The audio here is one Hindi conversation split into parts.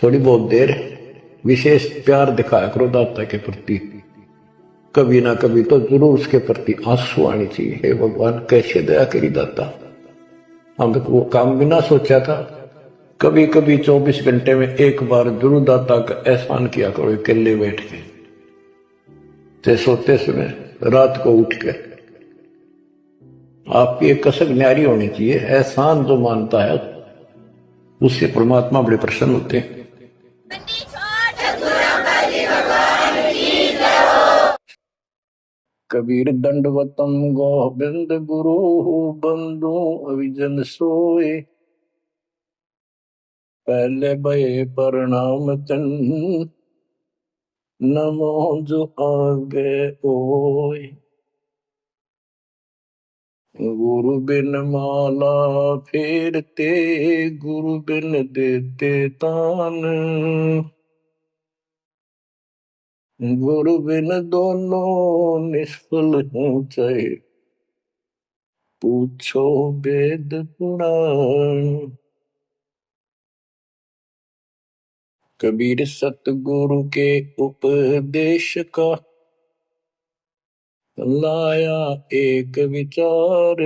थोड़ी बहुत देर विशेष प्यार दिखाया करो दाता के प्रति। कभी ना कभी तो जरूर उसके प्रति आंसू आनी चाहिए। हे भगवान कैसे दया करी दाता, हम वो काम बिना सोचा था। कभी कभी 24 घंटे में एक बार जरूर दाता का एहसान किया करो, अकेले बैठ के ते सोते समय रात को उठ कर। आपकी एक कसक न्यारी होनी चाहिए। एहसान जो मानता है उससे परमात्मा बड़े प्रसन्न होते हैं। कबीर दंडवतम गोविंद गुरु बंधु अविजन सोए। पहले भये प्रणाम तन नमो जो आगे ओए। गुरु बिन माला फेरते गुरु बिन देते तान। गुरु बिन दोनों निष्फल हो चाहे पूछो वेद पुराण। कबीर सतगुरु के उपदेश का लाया एक विचार।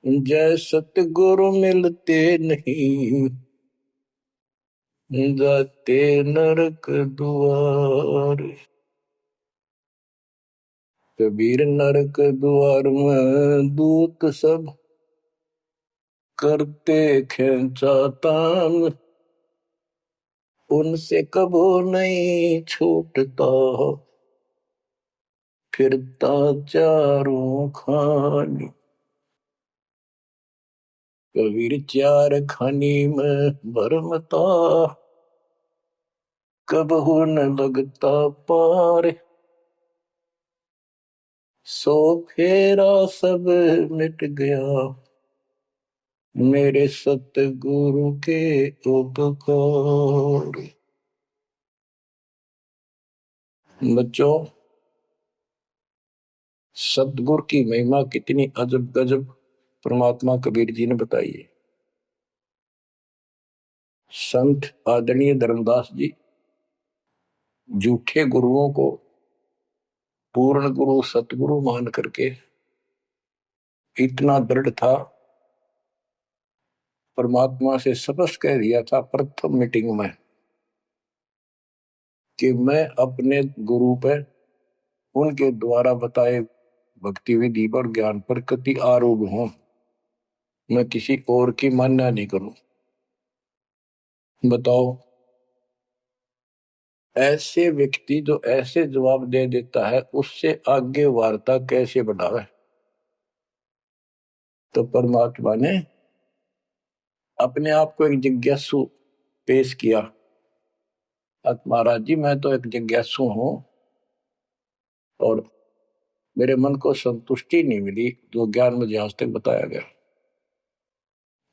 जय सतगुरु मिलते नहीं जाते नरक द्वार। कबीर नरक द्वार में दूत सब करते खेचा तान। उनसे कबो नहीं छूटता फिरता चारों खानी। कबीर चार खानी में भरमता कबहू न लगता पार। सो फेरा सब मिट गया मेरे सतगुरु के उपकार। बच्चों, सतगुरु की महिमा कितनी अजब गजब परमात्मा कबीर जी ने बताई है। संत आदरणीय धर्मदास जी झूठे गुरुओं को पूर्ण गुरु सतगुरु मान करके इतना दृढ़ था, परमात्मा से स्पष्ट कह दिया था प्रथम मीटिंग में कि मैं अपने गुरु पर उनके द्वारा बताए भक्ति विधि पर ज्ञान पर कति आरूढ़ हूं। मैं किसी और की मान्य नहीं करूं। बताओ, ऐसे व्यक्ति जो ऐसे जवाब दे देता है उससे आगे वार्ता कैसे बढ़ावे। तो परमात्मा ने अपने आप को एक जिज्ञासु पेश किया। महाराज जी, मैं तो एक जिज्ञासु हूं और मेरे मन को संतुष्टि नहीं मिली जो ज्ञान मुझे आज तक बताया गया।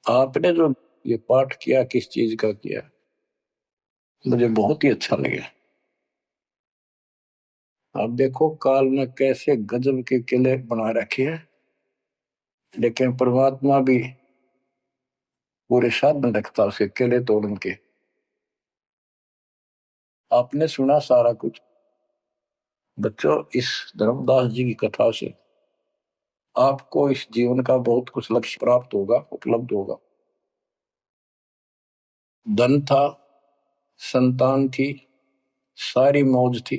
आपने जो ये पाठ किया किस चीज का किया, मुझे बहुत ही अच्छा लगा। आप देखो काल ने कैसे गजब के किले बना रखे हैं, लेकिन परमात्मा भी पूरे साधन रखता उसके किले तोड़न के। आपने सुना सारा कुछ। बच्चों, इस धर्मदास जी की कथा से आपको इस जीवन का बहुत कुछ लक्ष्य प्राप्त होगा, उपलब्ध होगा। धन था, संतान थी, सारी मौज थी,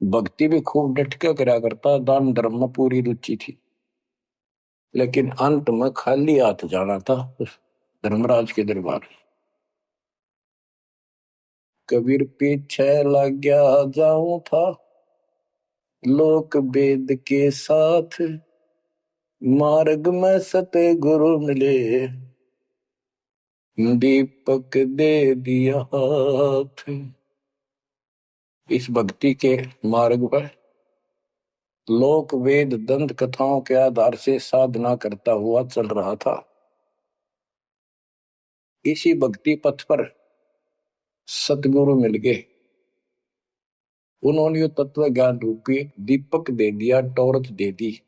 भक्ति भी खूब डट के करा करता, दान धर्म में पूरी रुचि थी, लेकिन अंत में खाली हाथ जाना था उस धर्मराज के दरबार। कबीर पीछे लग गया जाऊं था लोक वेद के साथ। मार्ग में सतगुरु मिले दीपक दे दिया हाथ। इस भक्ति के मार्ग पर लोक वेद दंत कथाओं के आधार से साधना करता हुआ चल रहा था। इसी भक्ति पथ पर सतगुरु मिल गए। उन्होंने तत्व ज्ञान रूपी दीपक दे दिया, टॉर्च दे दी।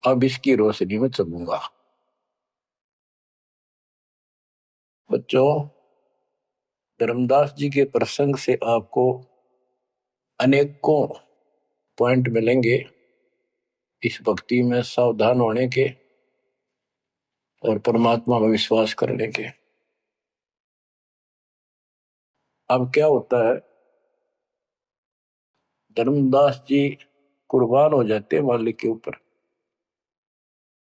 अब इसकी रोशनी में चलूंगा। बच्चों, धर्मदास जी के प्रसंग से आपको अनेकों पॉइंट मिलेंगे इस भक्ति में सावधान होने के और परमात्मा में विश्वास करने के। अब क्या होता है, धर्मदास जी कुर्बान हो जाते हैं मालिक के ऊपर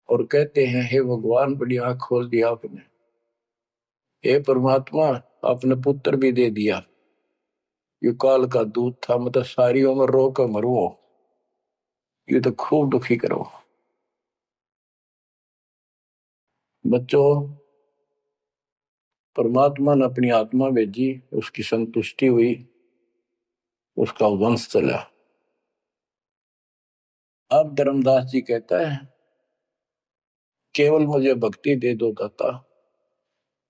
और कहते हैं, हे भगवान, बड़ी आंख खोल दिया आपने। हे परमात्मा, आपने पुत्र भी दे दिया। यू काल का दूध था, मतलब सारी उम्र रो कर मरो, ये तो खूब दुखी करो। बच्चों, परमात्मा ने अपनी आत्मा भेजी, उसकी संतुष्टि हुई, उसका वंश चला। अब धर्मदास जी कहता है, केवल मुझे भक्ति दे दो दाता,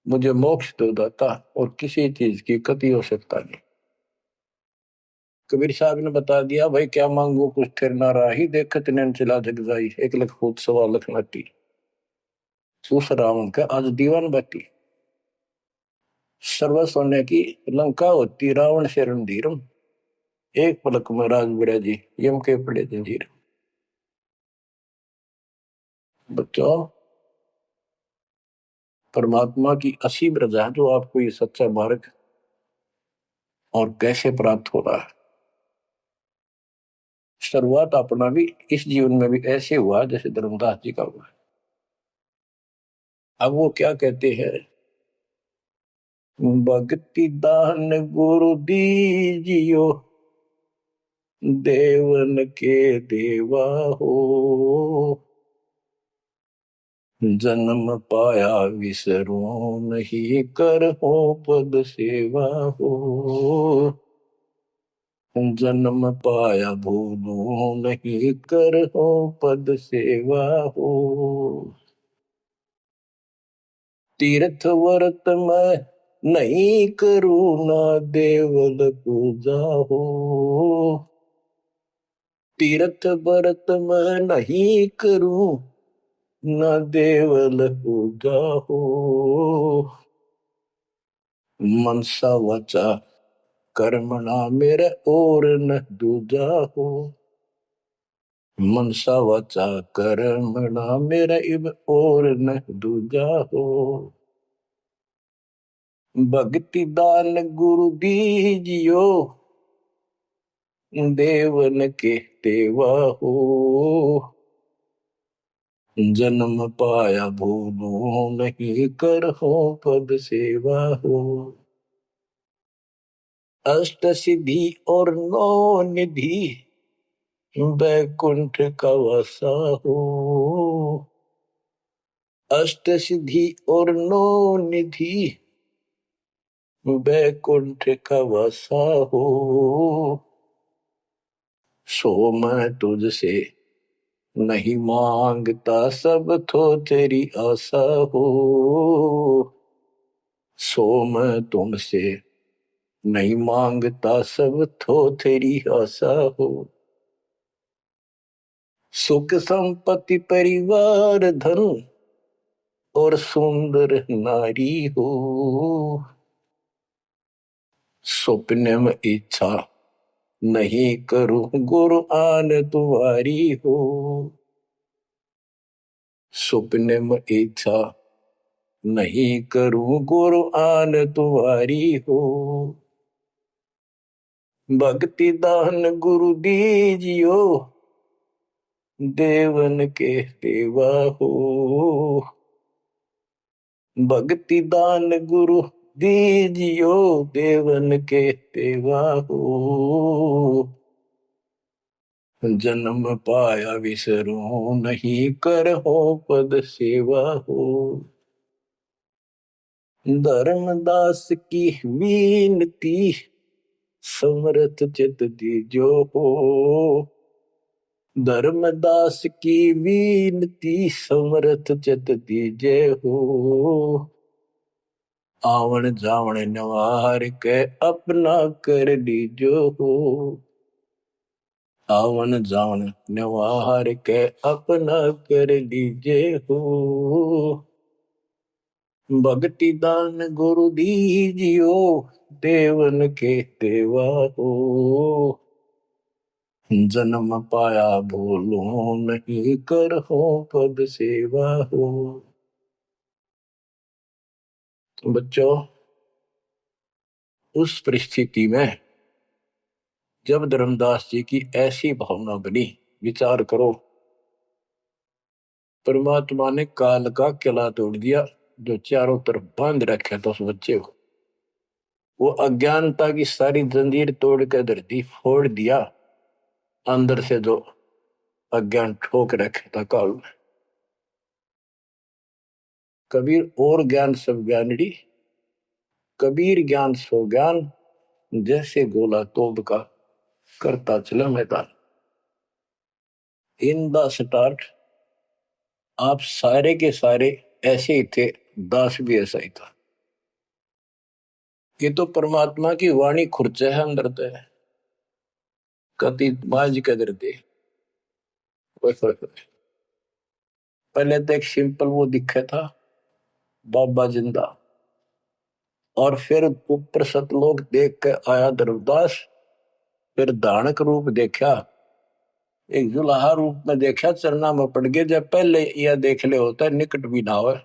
मुझे मोक्ष दो दाता, और किसी चीज की कति हो सकता नहीं। कबीर साहब ने बता दिया, भाई क्या मांगो कुछ थिर ना राही, देखत नैन चला जग जाई, 1 लाख फूट 1.25 लाख नाटी। सूस रावण का आज दीवान बाटी। सर्व सोने की लंका होती, रावण से रणधीरम, एक पलक में राज बिड़ा जी, यम के पड़े जंजीर। बच्चों, परमात्मा की असीम रजा है जो आपको ये सच्चा मार्ग और कैसे प्राप्त हो रहा है। शुरुआत अपना भी इस जीवन में भी ऐसे हुआ जैसे धर्मदास जी का हुआ। अब वो क्या कहते हैं, भक्ति दान गुरु दीजियो, देवन के देवा हो, जन्म पाया विसरो नहीं, कर हो पद सेवा हो, जन्म पाया भूलो नहीं, कर हो पद सेवा हो। तीर्थ व्रत में नहीं करूँ ना देवल पूजा हो, तीर्थ व्रत में नहीं करूँ ना देवल पूजा हो, मनसा वचा कर्मणा मेरे और न दूजा हो, मनसा वचा कर्मणा मेरा इब और न दूजा हो, भक्ति दान गुरु दीजियो, देवन के देवा हो, जन्म पाया भूलो नहीं, कर हो पद सेवा हो, अष्ट सिद्धि और 9 निधि, बैकुंठ का वासा हो, अष्ट सिद्धि और 9 निधि, बैकुंठ का वासा हो, सो मैं तुझसे नहीं मांगता, सब तो तेरी आशा हो, सो मैं तुमसे नहीं मांगता, सब तो तेरी आशा हो, सुख संपत्ति परिवार धन और सुंदर नारी हो, सपने में इच्छा नहीं करूं, गुरु आन तुम्हारी हो, सपने में इच्छा नहीं करूं, गुरु आन तुम्हारी हो, भक्ति दान गुरु दीजियो, देवन के देवा हो, भक्ति दान गुरु दीजियो, देवन के देवा हो, जन्म पाया विसरो नहीं, कर हो पद सेवा हो, धर्मदास की विनती, समरथ चित दीजो हो, धर्मदास की विनती, समरथ चित दीजे हो, आवन जावन नवार के अपना कर लीजो हो, आवन जावन नवार के अपना कर लीजे हो, भक्ति दान गुरु दीजियो, देवन के देवा हो। जन्म पाया भूलो नहीं, कर हो पद सेवा हो। बच्चों, उस परिस्थिति में जब धर्मदास जी की ऐसी भावना बनी, विचार करो, परमात्मा ने काल का किला तोड़ दिया जो चारों तरफ बांध रखा था उस बच्चे को। वो अज्ञानता की सारी जंजीर तोड़ कर धरती फोड़ दिया, अंदर से जो अज्ञान ठोक रखा था काल में। कबीर और ज्ञान सब ज्ञानड़ी, कबीर ज्ञान सो ज्ञान, जैसे गोला तोब का करता चला मैदान। इन द स्टार्ट आप सारे के सारे ऐसे ही थे, दास भी ऐसा ही था। ये तो परमात्मा की वाणी खुर्च है अंदर ते कति बाज कदर दे। पहले तो एक सिंपल वो दिखा था बाबा जिंदा, और फिर ऊपर सतलोक देख के आया धर्मदास, फिर दानक रूप देखा, एक जुलाहा रूप में देखा, चरना में पड़ गए। जब पहले यह देख ले होता निकट भी ना हो,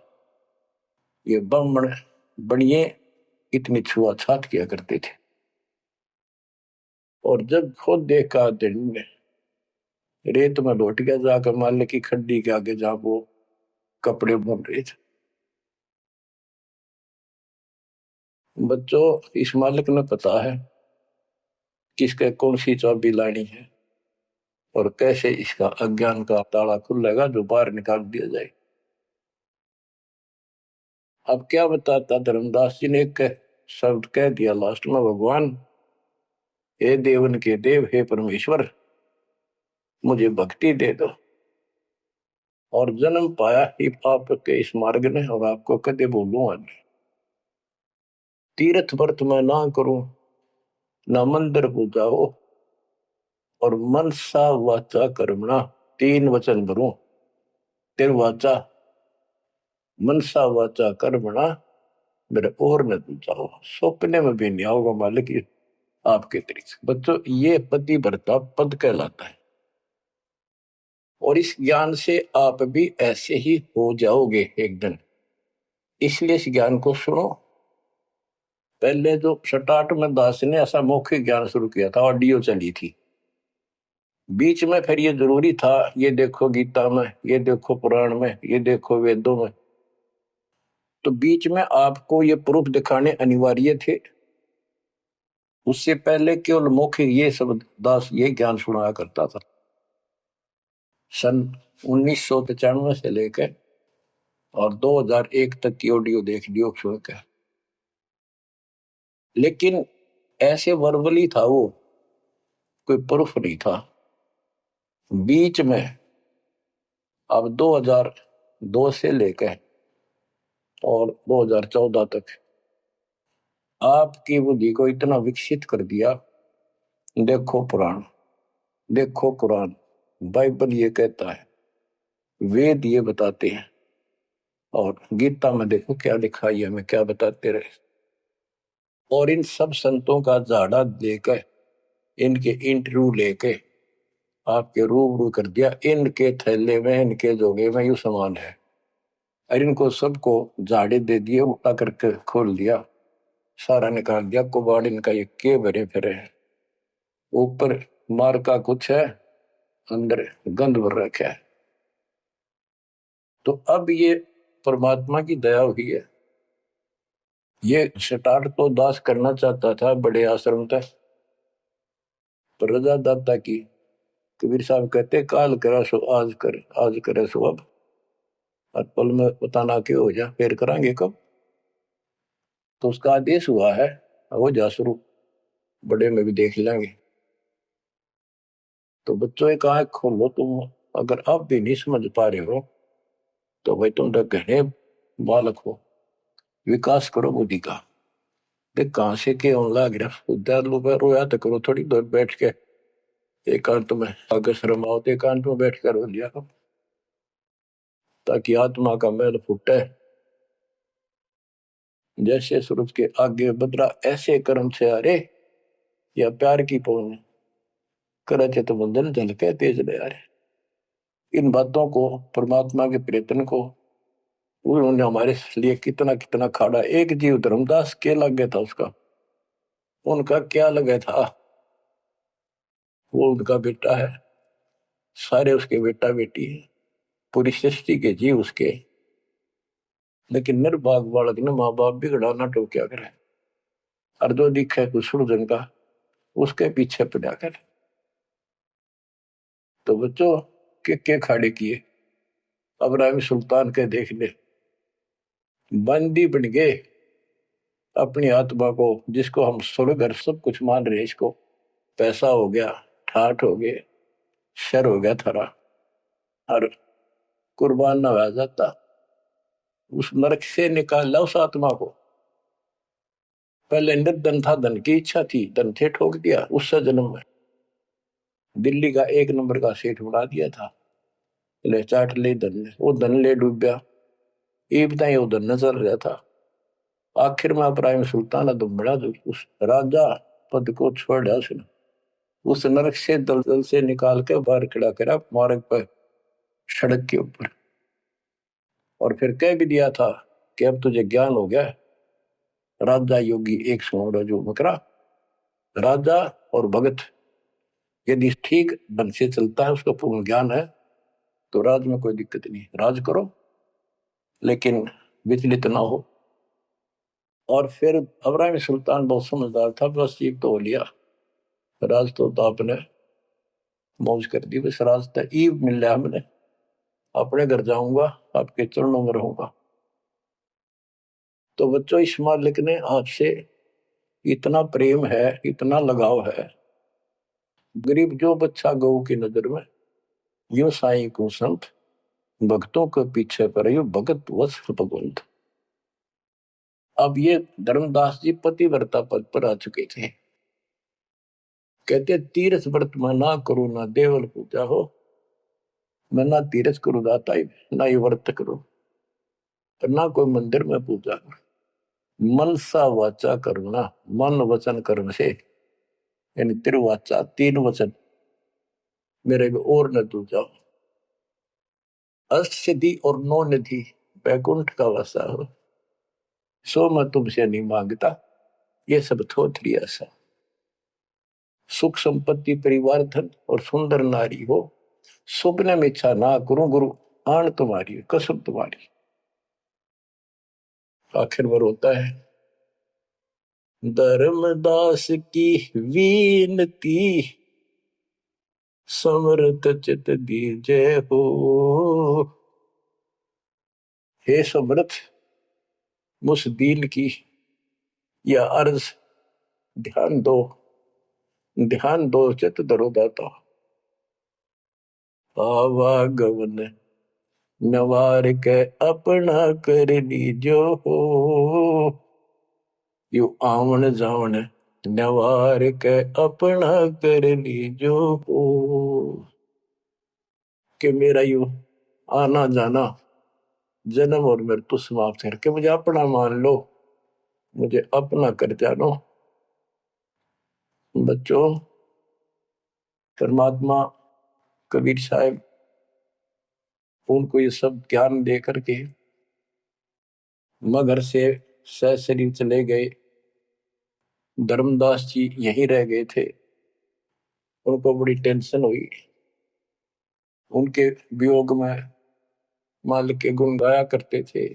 ये ब्राह्मण बनिए इतनी छुआछात किया करते थे। और जब खुद देखा दिन में रेत में लौट गया, जाकर मालिक की खड्डी के आगे जहां वो कपड़े बुन रहे थे। बच्चों, इस मालिक ने पता है किसके कौन सी चाबी लानी है और कैसे इसका अज्ञान का ताला खुलेगा जो बाहर निकाल दिया जाए। अब क्या बताता धर्मदास जी ने, एक शब्द कह दिया लास्ट में, भगवान हे देवन के देव, हे परमेश्वर, मुझे भक्ति दे दो। और जन्म पाया ही आपके इस मार्ग ने, और आपको कदे बोलूंगा नहीं। तीर्थ व्रत में ना करूं, ना मंदिर पूजाओ, और मनसा वाचा कर्मणा, तीन वचन भरूं। तिर वाचा, मनसा वाचा कर्मणा, मेरे और न पूजाओ, सपने में भी नहीं आओगा मालिक आपके तरीके। बच्चों, ये पति भरता पद कहलाता है, और इस ज्ञान से आप भी ऐसे ही हो जाओगे एक दिन। इसलिए इस ज्ञान को सुनो। पहले जो स्टार्ट में दास ने ऐसा मौखिक ज्ञान शुरू किया था, ऑडियो चली थी, बीच में फिर ये जरूरी था, ये देखो गीता में, ये देखो पुराण में, ये देखो वेदों में, तो बीच में आपको ये प्रूफ दिखाने अनिवार्य थे। उससे पहले केवल मौखिक ये सब दास ये ज्ञान सुनाया करता था। सन 1995 से लेकर और 2001 तक की ऑडियो देख लियो सुन के। लेकिन ऐसे वर्बली था वो, कोई प्रूफ नहीं था। बीच में अब 2002 से लेकर और 2014 तक आपकी बुद्धि को इतना विकसित कर दिया। देखो पुराण, देखो कुरान, बाइबल ये कहता है, वेद ये बताते हैं, और गीता में देखो क्या लिखा है, हमें क्या बताते रहे। और इन सब संतों का झाड़ा लेकर, इनके इंटरव्यू लेके आपके रूबरू कर दिया। इनके थैले में, इनके जोगे में यू सामान है, और इनको सबको झाड़े दे दिए, उठा करके खोल दिया, सारा निकाल दिया कुबाड़ इनका, ये के भरे फिरे हैं। ऊपर मार का कुछ है, अंदर गंध भर रखा है। तो अब ये परमात्मा की दया हुई है। ये स्टार्ट तो दास करना चाहता था बड़े आश्रम तक, पर रजा दाता की। कबीर साहब कहते, काल करा सो आज कर, आज करे सो अब, और पल में पता ना क्यों हो जा, फिर करांगे कब। तो उसका आदेश हुआ है, हो जा शुरू, बड़े में भी देख लेंगे। तो बच्चों एक आंख खोलो तुम, अगर आप भी नहीं समझ पा रहे हो तो भाई तुम तो घने बालक हो, विकास करो बुद्धि का। देख कहां से के होने लग रहा, उद्यान रोया तो करो थोड़ी देर बैठ के, एकांत में अगर शर्म आओ तो एकांत में बैठ कर रो लिया करो, ताकि आत्मा का मैल फूटे। जैसे सूरज के आगे बदरा ऐसे कर्म से अरे, या प्यार की पौन करे चित बंधन झलके तेज ले आ रहे। इन बातों को, परमात्मा के प्रेतन को, उन्होंने हमारे लिए कितना कितना खाड़ा। एक जीव धर्मदास क्या लग गया था उसका, उनका क्या लगा था, वो उनका बेटा है, सारे उसके बेटा बेटी है, पूरी सृष्टि के जीव उसके। लेकिन निर्भाग बालक ने माँ बाप बिगड़ा ना टोक्या करे, और जो दिखे कुछ जन का उसके पीछे पड़ा करे। तो बच्चों के खाड़े किए, अब्राहिम सुल्तान के देख ले, बंदी बन गए अपनी आत्मा को, जिसको हम स्वर्ग और सब कुछ मान रहे, इसको पैसा हो गया, ठाठ हो गए, शर हो गया थारा, और कुर्बान ना हो जाता, उस नरक से निकाला उस आत्मा को। पहले निर्धन था, धन की इच्छा थी, धन से ठोक दिया, उससे जन्म में दिल्ली का एक नंबर का सेठ बना दिया था, ले चाट ले धन ने, वो धन ले डूब गया, इब्ता ही वो धन नजर रहा था। आखिर में इब्राहिम सुल्तान तो बड़ा उस राजा पद को छोड़ दिया उसने, उस नरक से दलदल से निकाल के बाहर खड़ा करा मार्ग पर, सड़क के ऊपर, और फिर कह भी दिया था कि अब तुझे ज्ञान हो गया। राजा योगी एक सोड़ा जो मकरा, राजा और भगत यदि ठीक ढंग से चलता है, उसका पूर्ण ज्ञान है, तो राज में कोई दिक्कत नहीं, राज करो लेकिन विचलित ना हो। और फिर इब्राहिम सुल्तान बहुत समझदार था, बस एक तो हो लिया राज, तो आपने मौज कर दी, बस राज तो ईब मिल रहा, हमने अपने घर जाऊंगा, आपके चरणों में रहूंगा। तो बच्चों इस मालिक ने आपसे इतना प्रेम है, इतना लगाव है, गरीब जो बच्चा गौ की नजर में, यो साई को संत भक्तों के पीछे पर यो भगत वत्स भगवंत। अब ये धर्मदास जी पतिव्रता पद पर आ चुके थे, कहते तीर्थ व्रत में ना करो ना देवल पूजा हो, मैं ना तीर्थ करूँ दाता ही, ना ये व्रत करो, ना कोई मंदिर में पूजा करो। मन सा वाचा करना, मन वचन कर्म से, यानी तिरुवाचा तीन वचन मेरे और न तू जाओ, अष्टसिद्धि और नौ निधि बैकुंठ का वासा हो, सो मैं तुमसे नहीं मांगता, ये सब थोथरी ऐसा। सुख संपत्ति परिवार धन और सुंदर नारी हो, सुपने में इच्छा ना करूं गुरु, आन तुम्हारी कसम तुम्हारी। आखिर में रोता है, धर्मदास की वीनती समर्थ चित दीजे हो। हे समर्थ, मुझ दीन की यह अर्ज ध्यान दो, ध्यान दो, चित धरो दाता। आवागमन नवार के अपना कर लीजो हो, यू आवन जावन नवार के अपना कर लीजो हो। कि मेरा यू आना जाना, जन्म और मृत्यु समाप्त करके मुझे अपना मान लो, मुझे अपना कर जानो। बच्चों, परमात्मा कबीर साहब उनको ये सब ज्ञान दे करके मगर से सशरीर चले गए। धर्मदास जी यहीं रह गए थे, उनको बड़ी टेंशन हुई, उनके वियोग में मालिक के गुण गाया करते थे।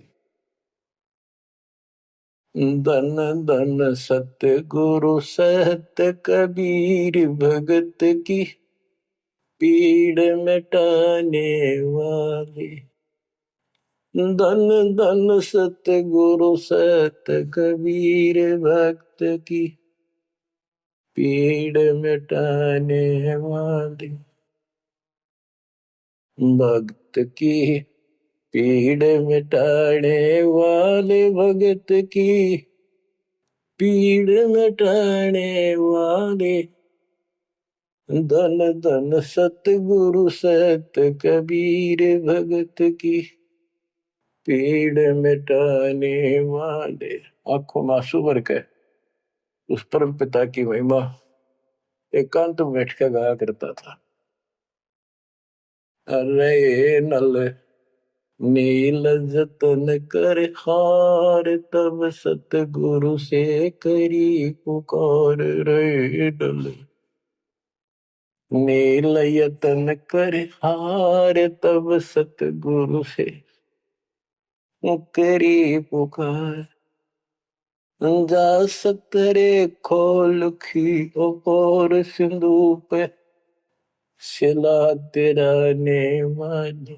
धन धन सत्य गुरु सत्य कबीर भगत की पीड़ मिटाने वाले। धन धन सत्य गुरु सत्य कबीर भक्त की पीड़ मिटाने वाले। भक्त की पीड़ मिटाने वाले, भगत की पीड़ मिटाने वाले। धन धन सतगुरु सत्य कबीर भगत की पीड़ मिटाने वाले। आंखों में आंसू भर के उस परम पिता की महिमा एकांत में बैठ के गाया करता था। अरे नल नील जतन कर हार, तब सतगुरु से करी पुकार। रे नल नील यतन कर हार, तब सतगुरु से करी पुकार। जा सतरे खोल खी और सिंधु पे सिला तेरा ने वाली।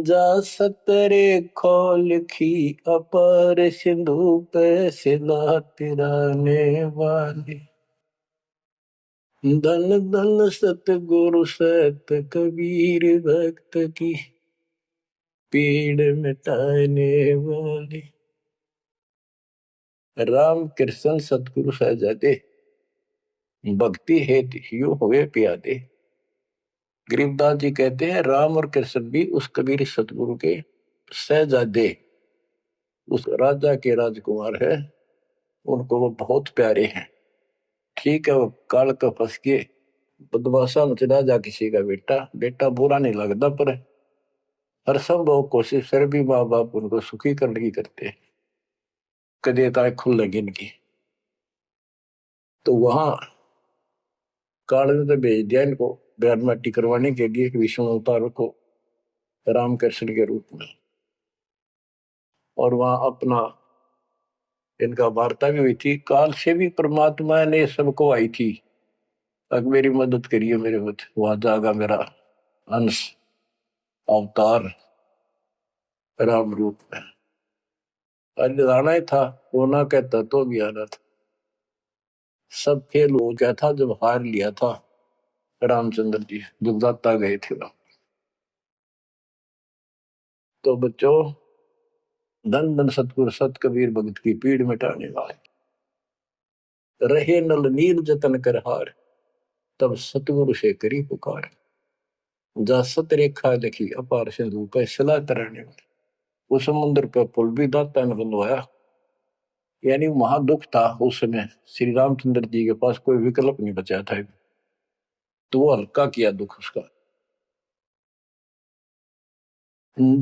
जा सतरे खोल खी अपार सिंधु पे सिला तेरा ने वाली। धन धन सतगुरु सत कबीर भक्त की पीड़ मिटाने वाली। राम कृष्ण सतगुरु सहजादे, भक्ति हेतु यूं हुए प्यादे। गरीबदास जी कहते हैं राम और कृष्ण भी उस कबीर सतगुरु के सहजादे, उस राजा के राजकुमार है, उनको वो बहुत प्यारे हैं। ठीक है वो काल का फंस के बदमाशा में चला जा किसी का बेटा, बेटा बुरा नहीं लगता, पर हर संभव कोशिश फिर भी माँ बाप उनको सुखी करने की करते हैं, कदे ताए खुल लगी इनकी। तो वहां काल ने तो भेज दिया इनको बयान माटी करवाने के लिए विष्णु अवतार को रामकृष्ण के रूप में। और वहां अपना इनका वार्ता भी हुई थी। काल से भी परमात्मा ने सबको आई थी, अब मेरी मदद करिए मेरे मत, वहां जागा मेरा अंश अवतार राम रूप में। आज आना ही था, वो ना कहता तो भी आना था। सब फेल हो गया था जब हार लिया था रामचंद्र जी, जब दाता गए थे राम। तो बच्चों, धन धन सतगुरु सत कबीर भगत की पीड़ मिटाने वाले। रहे नल नील जतन कर हार, तब सतगुरु से करी पुकार। जा सत रेखा लिखी अपार सिंधु पे सिला तराने वाले। वो समुद्र पे पुल भी दाता ने बनवाया। यानी वहां दुख था उस समय, श्री रामचंद्र जी के पास कोई विकल्प नहीं बचा था, तो वो हल्का किया दुख उसका।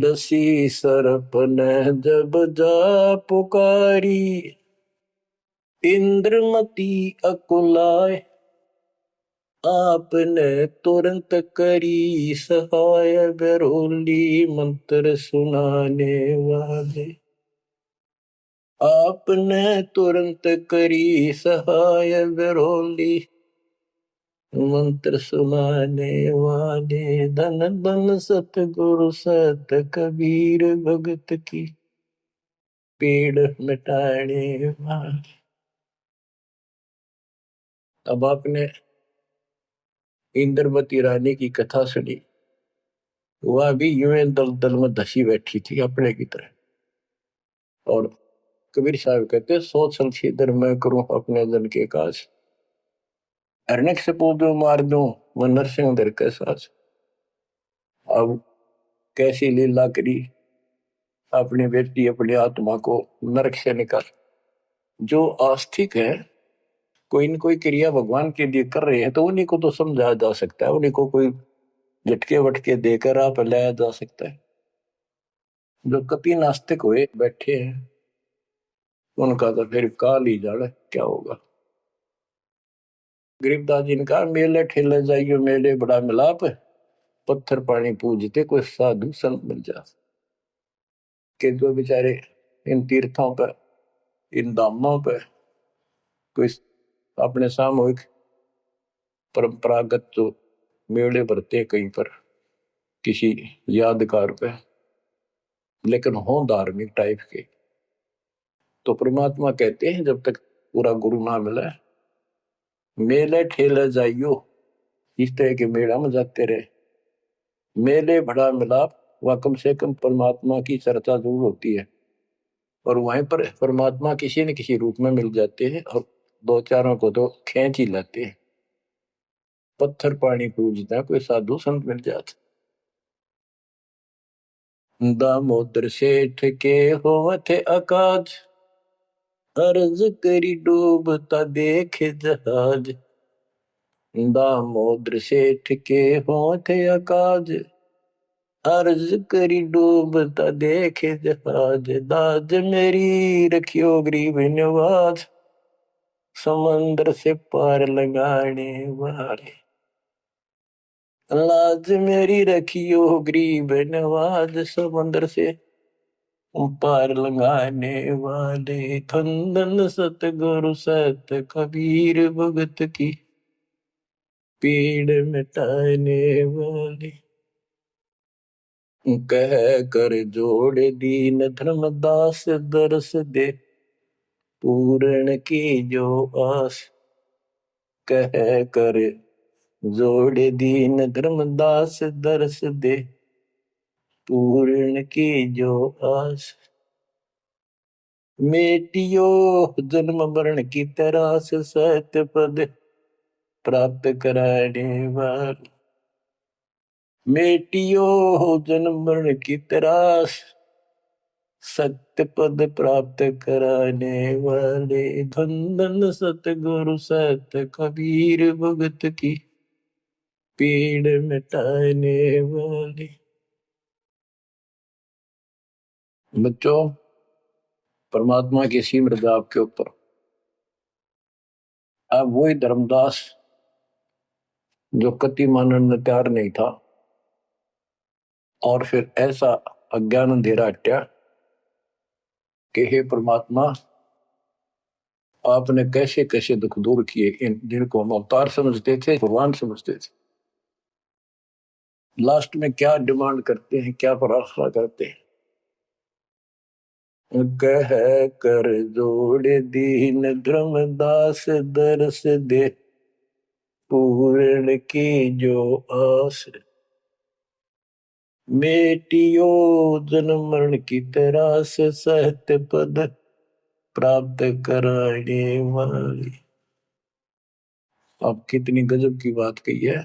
दसी सरप ने जब जा पुकारी, इंद्रमती अकुलाय। आपने तुरंत करी सहाय, बरोली मंत्र सुनाने वाले। आपने तुरंत करी सहाय, बरोली मंत्र सुनाने वाले। धन धन सतगुरु सत कबीर भगत की पीड़ मिटाने वाले। अब आपने इंद्रवती रानी की कथा सुनी, वह भी यूं दल दल में धसी बैठी थी अपने की तरह। और कबीर साहब कहते सोच संशीधर मैं करूं अपने जन के काज, अरण्यक से पूजो मार दूं मैं नरसिंह दर के साज। अब कैसी लीला करी, अपनी बेटी अपनी आत्मा को नरक से निकाल। जो आस्तिक है कोई न कोई क्रिया भगवान के लिए कर रहे हैं तो उन्हीं को तो समझाया जा सकता है, उन्हीं को कोई झटके वटके देकर आप लाया जा सकता है। जो कपि नास्तिक हुए बैठे हैं उनका तो फिर काल ही जाने क्या होगा। गरीबदास जी ने कहा मेले ठेले जाइयो मेले बड़ा मिलाप, पत्थर पानी पूजते कोई साधु संत मिल जा। के जो बेचारे इन तीर्थों पर इन धामों पर कोई अपने सामूहिक परंपरागत जो मेले भरते कहीं पर किसी यादगार पे, लेकिन हो धार्मिक टाइप के, तो परमात्मा कहते हैं जब तक पूरा गुरु ना मिला मेले ठेले जाइयो, इस तरह के मेला में जाते रहे। मेले बड़ा मिलाप, वह कम से कम परमात्मा की चर्चा जरूर होती है, और वहीं पर परमात्मा किसी न किसी रूप में मिल जाते हैं और दो चारों को तो खींच ही लाते हैं। पत्थर पानी पूजता है कोई साधु संत मिल जाते। दामोदर सेठ के होवत अकाज, अर्ज करी डूबता देखे जहाज, दामोदर सेठ के होठ अकाज। अर्ज करी डूबता देखे जहाज, दाज मेरी रखियो गरीब नवाज, समंदर से पार लगाने वाले। लाज मेरी रखियो गरीब नवाज, समंदर से पार लगाने वाले। खंदन सतगुरु सत कबीर भगत की, पीड़ मिटाने वाले। कह कर जोड़ दीन धर्मदास, दरस दे पूर्ण की जो आस। कह कर जोड़ दीन धर्मदास, दरस दे पूर्ण की जो आस। मेटियो जन्म मरण की तरास, सत्य पद प्राप्त कराने वाले। मेटियो जन्म मरण की तरास, सत्य पद प्राप्त कराने वाले। धन सतगुरु सत कबीर भगत की, पीड़ मिटाने वाले। बच्चों, परमात्मा की सिमरन आपके ऊपर। अब वही धर्मदास जो कति मानने में तैयार नहीं था, और फिर ऐसा अज्ञान अंधेरा हटा कि हे परमात्मा, आपने कैसे कैसे दुख दूर किए। इन जिनको हम अवतार समझते थे, भगवान समझते थे, लास्ट में क्या डिमांड करते हैं, क्या प्रार्थना करते हैं। कह कर जोड़ दीन धर्मदास, दरस दे पूर्ण की जो आस। मेटियो जन्म मरण की तरास, सहत पद प्राप्त कराने वाली। अब कितनी गजब की बात कही है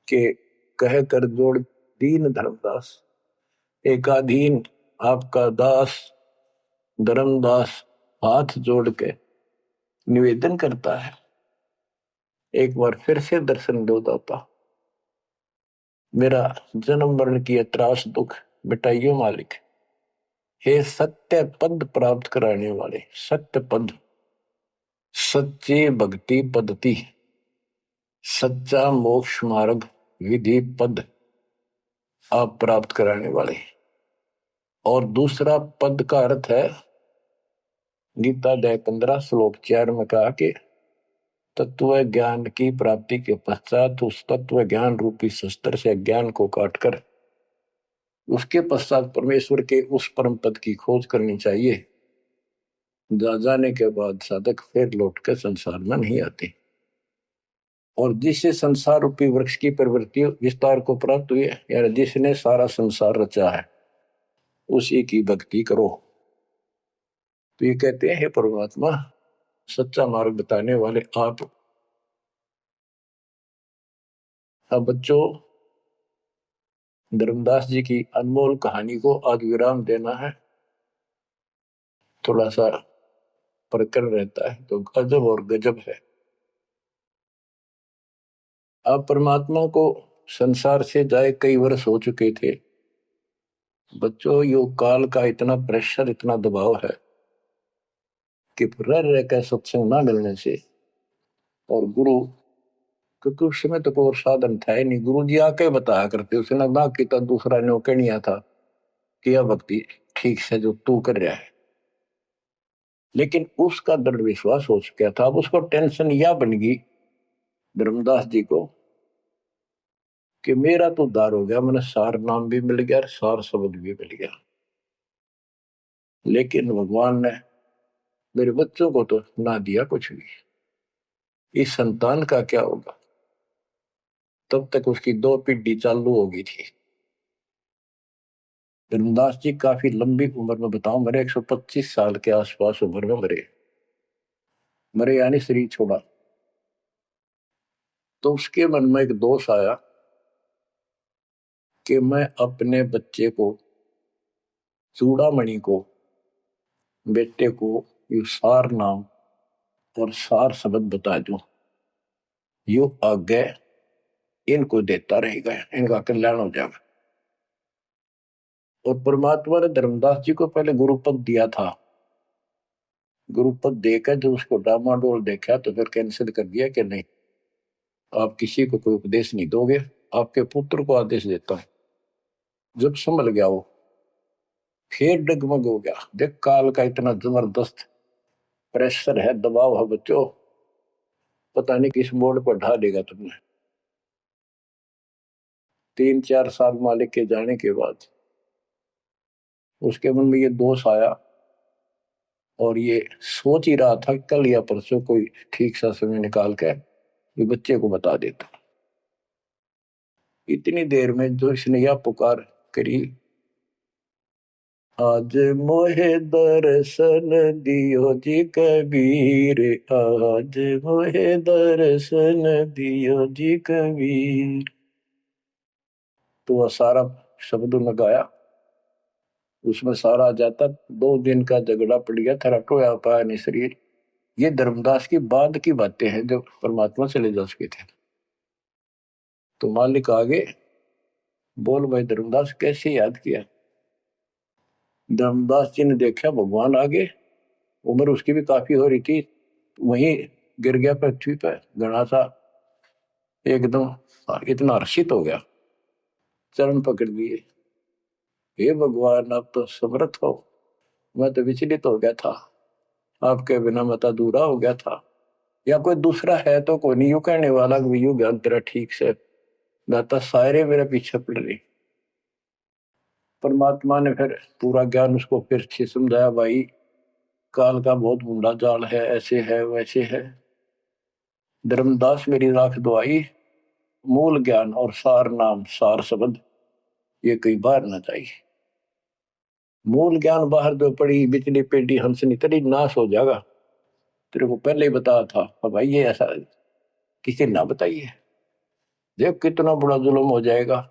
कि कह कर जोड़ दीन धर्मदास। एकाधीन आपका दास धर्मदास हाथ जोड़ के निवेदन करता है, एक बार फिर से दर्शन दो दाता। मेरा जन्म मरण की त्रास दुख मिटाइयो मालिक। हे सत्य पद प्राप्त कराने वाले। सत्य पद, सच्ची भक्ति पद्धति, सच्चा मोक्ष मार्ग विधि पद आप प्राप्त कराने वाले। और दूसरा पद का अर्थ है, गीता अध्याय 15 श्लोक 4 में कहा कि तत्व ज्ञान की प्राप्ति के पश्चात उस तत्व ज्ञान रूपी शस्त्र से ज्ञान को काटकर उसके पश्चात परमेश्वर के उस परम पद की खोज करनी चाहिए। जा जाने के बाद साधक फिर लौटकर संसार में नहीं आते। और जिससे संसार रूपी वृक्ष की प्रवृत्ति विस्तार को प्राप्त हुई है, यानी जिसने सारा संसार रचा है, उसी की भक्ति करो। तो ये कहते हैं, हे परमात्मा, सच्चा मार्ग बताने वाले आप। अब बच्चों, धर्मदास जी की अनमोल कहानी को आज विराम देना है। थोड़ा सा प्रकरण रहता है तो गजब और गजब है। आप परमात्मा को संसार से जाए कई वर्ष हो चुके थे। बच्चों, योग काल का इतना प्रेशर, इतना दबाव है कि रह रह कर सत्संग ना मिलने से, और गुरु, क्योंकि उस समय तो कोई साधन था ही नहीं। गुरु जी आके बताया करते, उसने ना किया दूसरा नौकड़िया था, किया भक्ति ठीक से जो तू कर रहा है। लेकिन उसका दृढ़ विश्वास हो चुका था। अब उसको टेंशन यह बन गई धर्मदास जी को कि मेरा तो उद्धार हो गया, मैंने सार नाम भी मिल गया, सार शब्द भी मिल गया, लेकिन भगवान ने मेरे बच्चों को तो ना दिया कुछ भी। इस संतान का क्या होगा? तब तक उसकी दो पीढ़ी चालू हो गई थी। धर्मदास जी काफी लंबी उम्र में, बताऊं, मेरे 125 साल के आसपास उम्र में मरे। मरे यानी शरीर छोड़ा। तो उसके मन में एक दोष आया कि मैं अपने बच्चे को, चूड़ामणि को, बेटे को यू सार नाम और सार शब्द बता दूं, यू आगे इनको देता रहेगा, इनका कल्याण हो जाएगा। और परमात्मा ने धर्मदास जी को पहले गुरुपद दिया था। गुरुपद देकर जब उसको डामाडोल देखा तो फिर कैंसिल कर दिया कि नहीं, आप किसी को कोई उपदेश नहीं दोगे, आपके पुत्र को आदेश देता हूं। जब संभल गया वो, फिर डगमग हो गया। देख काल का इतना जबरदस्त प्रेशर है, दबाव है बच्चों, पता नहीं किस मोड़ पर ढा देगा तुमने। 3-4 साल मालिक के जाने के बाद उसके मन में ये दोष आया और ये सोच ही रहा था कल या परसों कोई ठीक सा समय निकाल कर ये बच्चे को बता देता। इतनी देर में जो इसने यह पुकार करी, आज मोहे दर्शन दियो जी कबीर, आज मोहे दर्शन दियो जी कबीर। तो वह सारा शब्द में गाया, उसमें सारा आ जाता। 2 दिन का झगड़ा पड़ गया, थरा टोया पाया नहीं शरीर। ये धर्मदास की बाद की बातें हैं जो परमात्मा चले जा सके थे। तो मालिक आगे बोल भाई धर्मदास कैसे याद किया। धर्मदास जी ने देखा भगवान आगे, उम्र उसकी भी काफी हो रही थी, वहीं गिर गया पृथ्वी पर घना सा, एकदम इतना हर्षित हो गया, चरण पकड़ लिए। हे भगवान आप तो समर्थ हो, मैं तो विचलित हो गया था, आपके बिना मैं तो अधूरा हो गया था। या कोई दूसरा है तो कोई नहीं, यू कहने वाला यू ज्ञान तेरा ठीक से दाता, सारे मेरे पीछे पड़ रही। परमात्मा ने फिर पूरा ज्ञान उसको फिर से समझाया, भाई काल का बहुत बूढ़ा जाल है, ऐसे है वैसे है। धर्मदास मेरी राख दुआई, मूल ज्ञान और सार नाम सार शब्द ये कई बार ना चाहिए। मूल ज्ञान बाहर जो पड़ी बिजली पेटी हंसनी तेरी नाश हो जाएगा। तेरे को पहले ही बताया था, अब भाई ये ऐसा किसी ना बताइए, देख कितना बड़ा जुल्म हो जाएगा।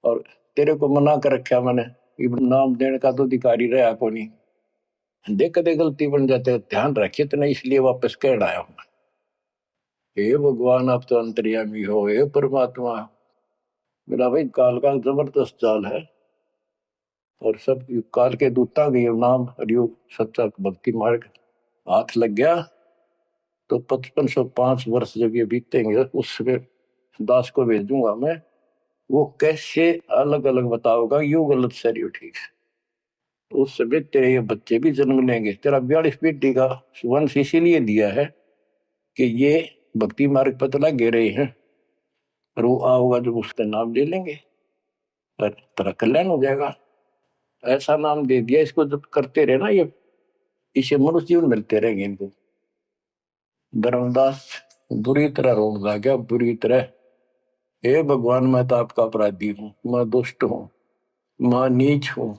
और तेरे को मना कर रखा मैंने, नाम देने का तो अधिकारी रहा को नहीं। देख कदे गलती बन जाते, ध्यान रखिए तो नहीं, इसलिए वापस कह आया हूं। हे भगवान आप तो अंतर्यामी हो, हे परमात्मा। मेरा भाई काल का जबरदस्त जाल है, और सब काल के दूता भी नाम हरियो सच्चा भक्ति मार्ग हाथ लग गया तो 5505 वर्ष जब ये बीतेंगे उसमें दास को भेजूंगा मैं, वो कैसे अलग अलग बताओगा यू गलत सही ठीक है। तो उस समय तेरे ये बच्चे भी जन्म लेंगे, तेरा 42 पीढ़ी का वंश इसीलिए दिया है कि ये भक्ति मार्ग पर तला गे रहे हैं, और वो आओगा जब उसका नाम ले लेंगे और तेरा कल्याण हो जाएगा। ऐसा नाम दे दिया, इसको जब करते रहे ना ये, इसे मनुष्य जीवन मिलते रहेंगे इनको। धर्मदास बुरी तरह रोने लग गया, बुरी तरह। हे भगवान मैं तो आपका अपराधी हूं, मैं दुष्ट हूं, मैं नीच हूं,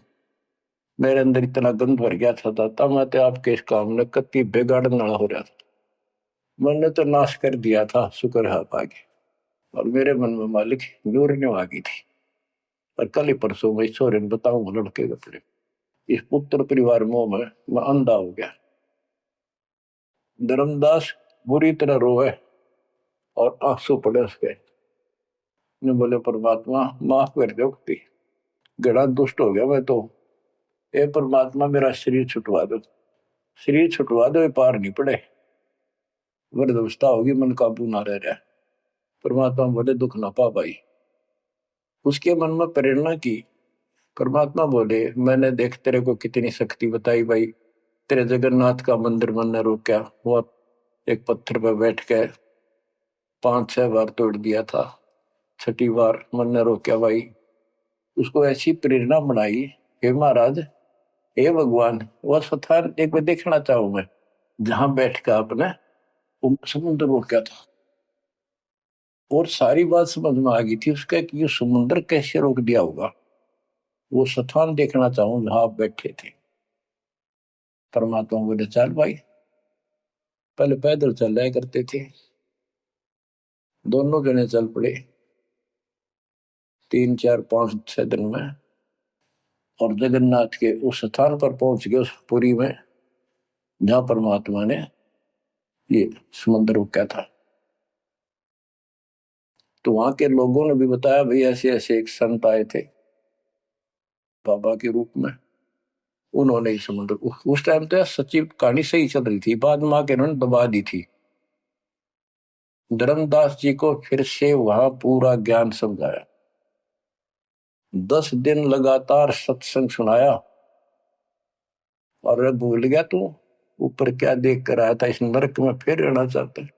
मेरे अंदर इतना गंद भर गया था दाता, मैं तो आपके इस काम ने कति बेगाड़न वाला हो रहा था, मैंने तो नाश कर दिया था, शुक्र है आप आगे। और मेरे मन में मालिक नूरने आ गई थी। और कल ही परसों मैं ईश्वर बताऊं लड़के कपड़े, इस पुत्र परिवार मोह में मैं अंधा हो गया। धर्मदास बुरी तरह रोए और आंसू पड़े उसके। ने बोले परमात्मा माफ कर दो, गड़ा दुष्ट हो गया मैं तो, ए परमात्मा मेरा शरीर छुटवा दो, शरीर छुटवा दो, ये पार नहीं पड़े, वृद्धावस्था होगी, मन काबू ना रह रहा। परमात्मा बोले दुख ना पा भाई। उसके मन में प्रेरणा की। परमात्मा बोले मैंने देख तेरे को कितनी शक्ति बताई भाई, तेरे जगन्नाथ का मंदिर मन ने रोका, वो एक पत्थर पर बैठ के 5-6 बार तोड़ दिया था, छठी बार मन ने रोका भाई। उसको ऐसी प्रेरणा बनाई, हे महाराज, हे भगवान, वह स्थान एक बार देखना चाहूं मैं जहां बैठ कर आपने समुद्र रोका था। और सारी बात समझ में आ गई थी उसका कि ये समुद्र कैसे रोक दिया होगा, वो स्थान देखना चाहूं जहां आप बैठे थे। परमात्मा बोले चल भाई, पहले पैदल चल रहा करते थे, दोनों जने चल पड़े 3-4-5-6 दिन में, और जगन्नाथ के उस स्थान पर पहुंच गए, उस पुरी में जहां परमात्मा ने ये समुद्र रोका था। तो वहां के लोगों ने भी बताया भाई ऐसे ऐसे एक संत आए थे बाबा के रूप में, उन्होंने ही समुद्र, उस टाइम तो सच्ची कहानी सही चल रही थी, बाद में आके उन्होंने दबा दी थी। धर्मदास जी को फिर से वहां पूरा ज्ञान समझाया, 10 दिन लगातार सत्संग सुनाया। और भूल गया तू ऊपर क्या देख कर आया था, इस नरक में फिर रहना चाहता है।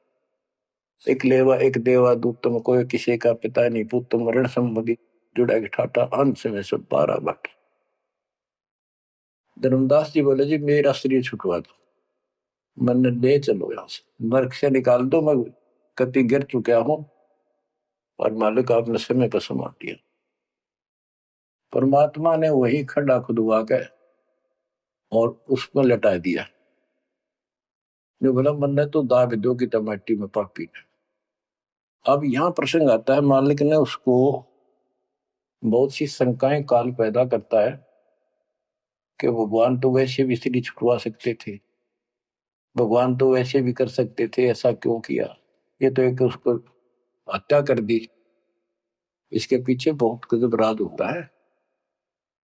एक लेवा एक देवा दूत तुम कोई किसी का पिता नहीं पुत तुम ऋण संबंधी जुड़ा के ठाटा अंश में सब 12 बाटे। धर्मदास जी बोले जी मेरा शरीर छुटवा दो, मन ले चलो यहां से, नरक से निकाल दो, मैं कति गिर चुका हूं और मालिक आपने समय पर समा दिया। परमात्मा ने वही खड्डा खुदवा के और उसमें लटा दिया। जो बोला मन तो दाब दो की टमाटी में पापी ने। अब यहां प्रसंग आता है, मालिक ने उसको बहुत सी शंकाएं काल पैदा करता है कि भगवान तो वैसे भी स्त्री छुटवा सकते थे, भगवान तो वैसे भी कर सकते थे, ऐसा क्यों किया, ये तो एक उसको हत्या कर दी। इसके पीछे बहुत गजब राज होता है,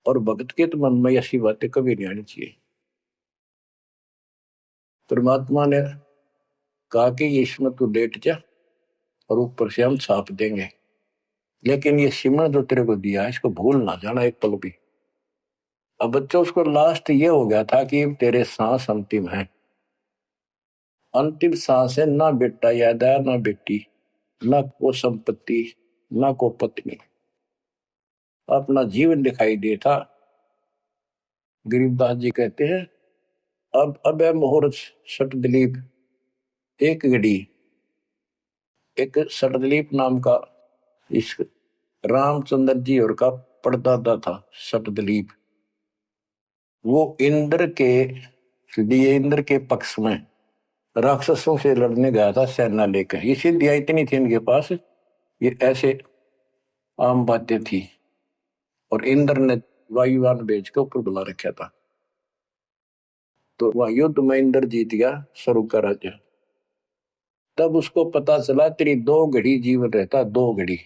और भगत के तो मन में ऐसी बातें कभी नहीं आनी चाहिए। परमात्मा ने कहा कि ये इसमें तू लेट जा और ऊपर से हम छाप देंगे, लेकिन ये सिमरन जो तेरे को दिया है इसको भूल ना जाना एक पल भी। अब बच्चों उसको लास्ट ये हो गया था कि तेरे सांस अंतिम है, अंतिम सांस है, ना बेटा याद आया ना बेटी, ना को संपत्ति, ना को पत्नी, अपना जीवन दिखाई देता। गरीबदास जी कहते हैं अब है मुहूर्त सट दिलीप, एक घड़ी एक सटदिलीप नाम का इस रामचंद्र जी और का परदादा था सटदिलीप। वो इंद्र के लिए इंद्र के पक्ष में राक्षसों से लड़ने गया था सेना लेकर। ये सिद्धियां इतनी थी इनके पास, ये ऐसे आम बातें थी। और इंद्र ने वायुयान भेज के ऊपर बुला रखा था। तो वह युद्ध में इंद्र जीत गया स्वर्ग का राज्य। तब उसको पता चला तेरी 2 घड़ी जीवन रहता, 2 घड़ी,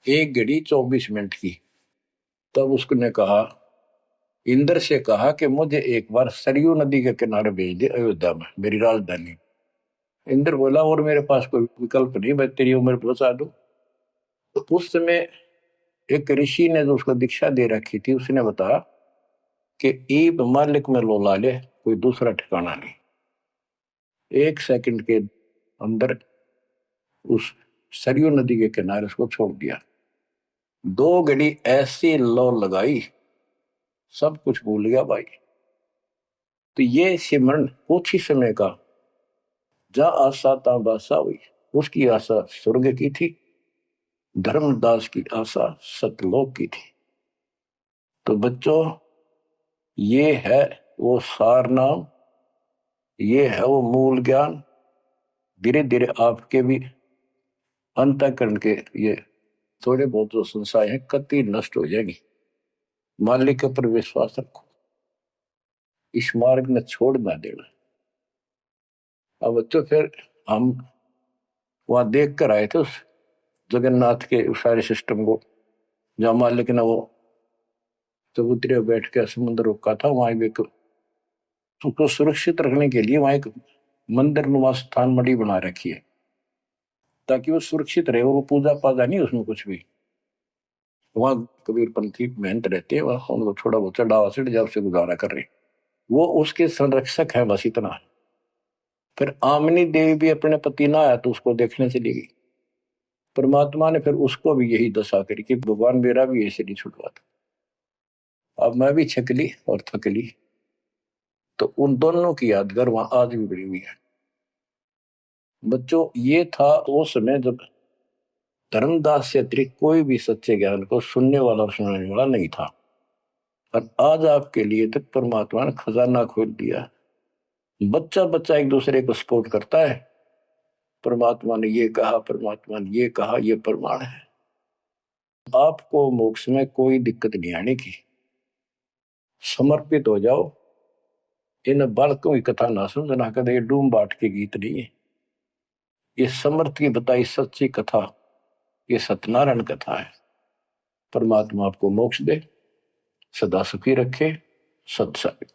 1 घड़ी 24 मिनट की। तब उसने कहा, इंद्र से कहा कि मुझे एक बार सरयू नदी के किनारे भेज दे अयोध्या में, मेरी राजधानी। इंद्र बोला और मेरे पास कोई विकल्प नहीं, मैं तेरी उम्र पहुंचा दूं। तो उस समय एक ऋषि ने जो उसको दीक्षा दे रखी थी उसने बताया कि ईब मालिक में लोला ले, कोई दूसरा ठिकाना नहीं। 1 सेकंड के अंदर उस सरयू नदी के किनारे उसको छोड़ दिया। 2 घड़ी ऐसी लो लगाई, सब कुछ भूल गया भाई। तो ये सिमरन कुछ ही समय का, जा आशा ता बासा हुई, उसकी आशा स्वर्ग की थी, धर्मदास की आशा सतलोक की थी। तो बच्चों ये है वो सार नाम, ये है वो मूल ज्ञान। धीरे धीरे आपके भी अंतःकरण के ये थोड़े बहुत जो संशय है कति नष्ट हो जाएगी। मालिक के ऊपर विश्वास रखो, इस मार्ग में छोड़ ना देना। अब बच्चों फिर हम वहां देख कर आए थे उस जगन्नाथ के सारे सिस्टम को, जहां मालिक ने वो चबूतरे बैठ के समुद्र रोका था। वहां एक उसको सुरक्षित रखने के लिए वहां एक मंदिर नुमा स्थान मढ़ी बना रखी है, ताकि वो सुरक्षित रहे, वो पूजा पाजा नहीं उसमें कुछ भी। वहां कबीरपंथी मेहनत रहते हैं, वहां उनको थोड़ा बहुत चढ़ावा चढ़ जाए उससे गुजारा कर रहे, वो उसके संरक्षक है, बस इतना। फिर आमनी देवी भी अपने पति ना आया तो उसको देखने चली गई। परमात्मा ने फिर उसको भी यही दशा करी कि भगवान मेरा भी ऐसे नहीं छुटवा था। अब मैं भी छकली और थकली। तो उन दोनों की यादगार वहां आज भी बड़ी हुई है। बच्चों ये था वो समय जब धर्मदास से अतिरिक्त कोई भी सच्चे ज्ञान को सुनने वाला और सुनाने वाला नहीं था। और आज आपके लिए तक परमात्मा ने खजाना खोल दिया। बच्चा बच्चा एक दूसरे को सपोर्ट करता है, परमात्मा ने ये कहा, परमात्मा ने ये कहा, ये प्रमाण है। आपको मोक्ष में कोई दिक्कत नहीं आने की। समर्पित हो जाओ, इन बालकों की कथा ना समझना कदे डूम बाट के गीत नहीं है। ये समर्थ की बताई सच्ची कथा, ये सत्यनारायण कथा है। परमात्मा आपको मोक्ष दे, सदा सुखी रखे। सत्संग।